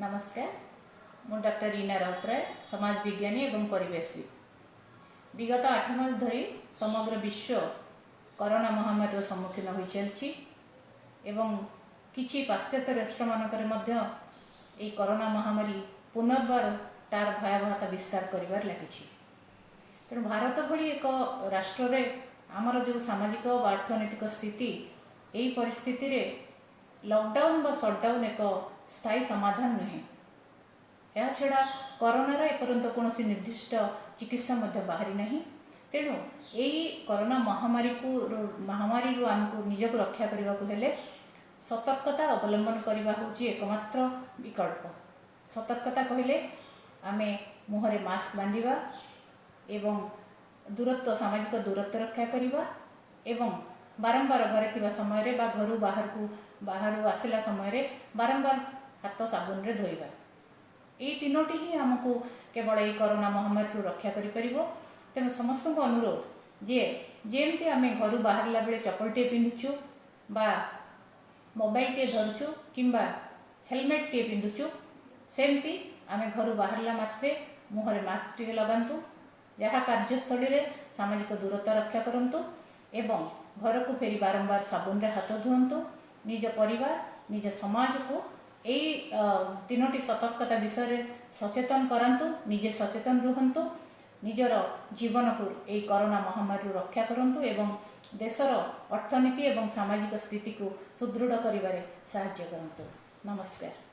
नमस्कार। मु डॉक्टर रीना राउतराय, समाज विज्ञानी एवं परिवेशविद। विगत 8 मास धरी समग्र विश्व कोरोना महामारी सम्मुखीन हो चलछि एवं किछि पाश्चात्य राष्ट्र मानकरे मध्य ए कोरोना महामारी पुनर्बार तार भयावहता विस्तार करिवार लागिछि। तेणु भारत भली एक राष्ट्र रे आमर जो सामाजिक व अर्थनैतिक स्थिति एई परिस्थिति रे लॉकडाउन व शटडाउन एक स्थायी समाधान नुहे। यह छड़ा कोरोनार एपर्यंत कौन निर्दिष्ट चिकित्सा बाहरी नहीं। तेणु यही कोरोना महामारी आमको निजक रक्षा करने को हेले सतर्कता अवलंबन करने हूँ एकमात्र विकल्प। सतर्कता कहले आमे मुहरे मास्क बांधिबा एवं दूरत्व सामाजिक दूरत्व रक्षा करवा एवं बारंबार घरे थिबा समय रे बा घर बाहर आसला समय रे बारंबार हाथ साबुन रे धोइबा। ये तीनोटी ही आमको केवल ये कोरोना महामारी रक्षा करि परिबो। तेणु समस्त को अनुरोध जे जेमती आमे घर बाहरला बेले चप्पल टे पिंधुचु बा मोबाइल टे धरुचु किंबा हेलमेट टे पिंधुचु सेमती आमे घर बाहरला मात्रे मुहरे मास्क टे लगांतु। जहाँ कार्यस्थली रे सामाजिक दूरता रक्षा करंतु एवं घर को फेरी बारंबार साबुन रे हाथ धुअंतु। निज परिवार निज समाज को यही तीनोटी सतर्कता विषय सचेतन करांतु। निजे सचेतन रुहंतु। निजर जीवन को यही कोरोना महामारी रक्षा करंतु एवं देशर अर्थनीति एवं सामाजिक स्थिति को सुदृढ़ करिबारे सहाय्य करंतु। नमस्कार।